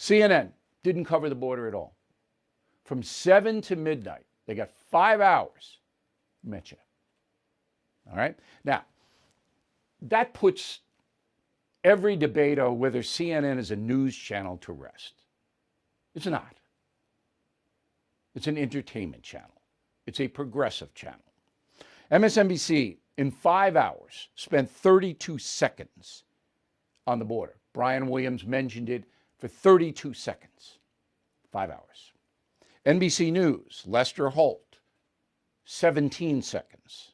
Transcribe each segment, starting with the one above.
CNN didn't cover the border at all. From 7 to midnight, they got 5 hours. Met you. All right? Now, that puts every debate on whether CNN is a news channel to rest. It's not. It's an entertainment channel. It's a progressive channel. MSNBC, in 5 hours, spent 32 seconds on the border. Brian Williams mentioned it for 32 seconds. 5 hours. NBC News, Lester Holt, 17 seconds.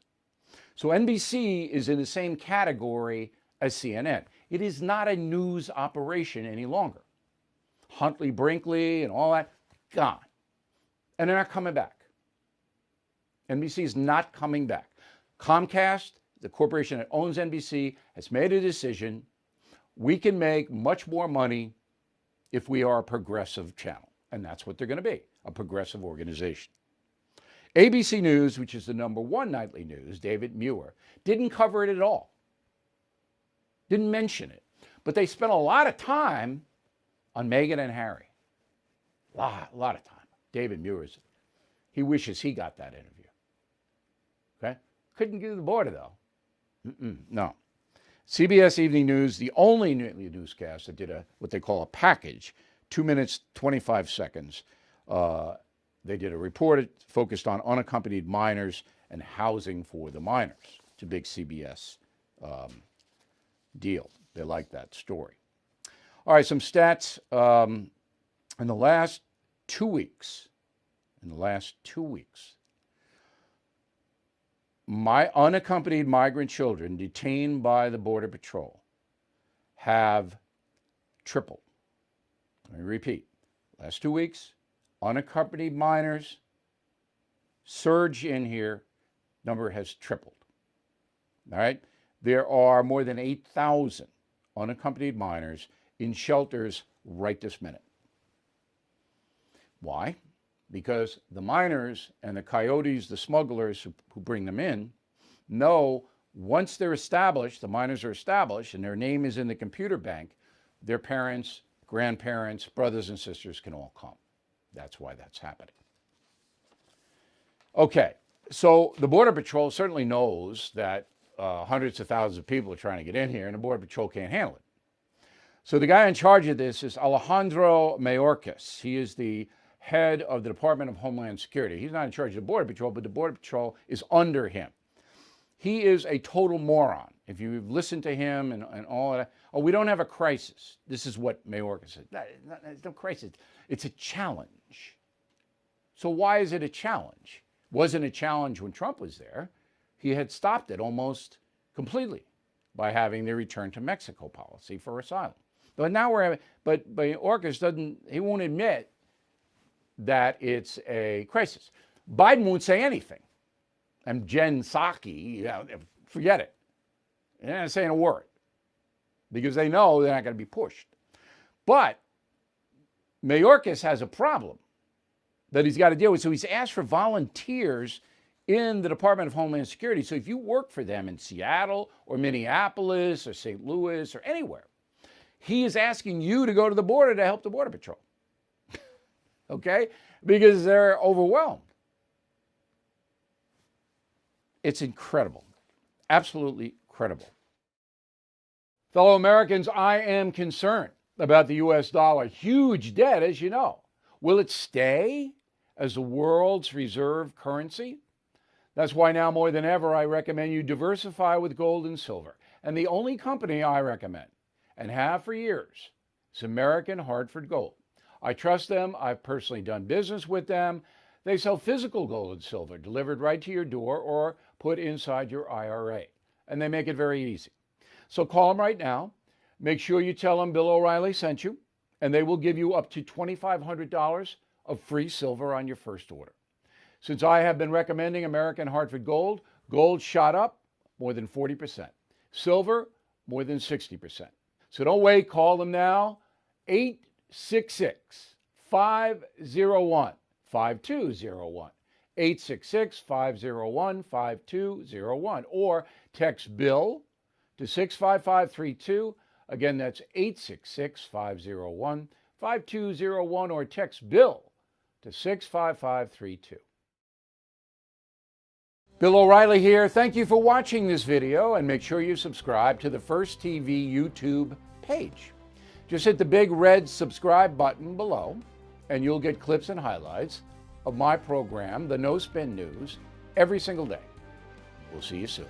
So NBC is in the same category as CNN. It is not a news operation any longer. Huntley Brinkley and all that, gone. And they're not coming back. NBC is not coming back. Comcast, the corporation that owns NBC, has made a decision. We can make much more money if we are a progressive channel. And that's what they're going to be, a progressive organization. ABC News, which is the #1 nightly news, David Muir, didn't cover it at all. Didn't mention it. But they spent a lot of time on Meghan and Harry. A lot of time. David Muir, he wishes he got that interview. Okay? Couldn't do the border, though. No. CBS Evening News, the only newscast that did what they call a package, 2 minutes, 25 seconds. They did a report focused on unaccompanied minors and housing for the minors. It's a big CBS deal. They like that story. All right, some stats. In the last 2 weeks, my unaccompanied migrant children detained by the Border Patrol have tripled. Let me repeat. Last 2 weeks, unaccompanied minors surge in here. Number has tripled. All right? There are more than 8,000 unaccompanied minors in shelters right this minute. Why? Because the minors and the coyotes, the smugglers who bring them in, know once they're established, the minors are established, and their name is in the computer bank, their parents, grandparents, brothers and sisters can all come. That's why that's happening. Okay, so the Border Patrol certainly knows that hundreds of thousands of people are trying to get in here, and the Border Patrol can't handle it. So the guy in charge of this is Alejandro Mayorkas. He is the head of the Department of Homeland Security. He's not in charge of the Border Patrol, but the Border Patrol is under him. He is a total moron. If you've listened to him and all of that, oh, we don't have a crisis. This is what Mayorkas said. It's no crisis. It's a challenge. So why is it a challenge? It wasn't a challenge when Trump was there. He had stopped it almost completely by having the return to Mexico policy for asylum. But now we're having, but Mayorkas he won't admit that it's a crisis. Biden won't say anything. And Jen Psaki, forget it. They're not saying a word because they know they're not going to be pushed. But Mayorkas has a problem that he's got to deal with. So he's asked for volunteers in the Department of Homeland Security. So if you work for them in Seattle or Minneapolis or St. Louis or anywhere, he is asking you to go to the border to help the Border Patrol. Okay? Because they're overwhelmed. It's incredible. Absolutely credible. Fellow Americans, I am concerned about the U.S. dollar. Huge debt, as you know. Will it stay as the world's reserve currency? That's why now more than ever, I recommend you diversify with gold and silver. And the only company I recommend, and have for years, is American Hartford Gold. I trust them. I've personally done business with them. They sell physical gold and silver delivered right to your door or put inside your IRA. And they make it very easy. So call them right now. Make sure you tell them Bill O'Reilly sent you, and they will give you up to $2,500 of free silver on your first order. Since I have been recommending American Hartford Gold, gold shot up more than 40%. Silver, more than 60%. So don't wait. Call them now. 866-501-5201. 866-501-5201. Or text Bill to 65532. Again, that's 866-501-5201. 5201 or text BILL to 65532. Bill O'Reilly here. Thank you for watching this video, and make sure you subscribe to the First TV YouTube page. Just hit the big red subscribe button below, and you'll get clips and highlights of my program, The No Spin News, every single day. We'll see you soon.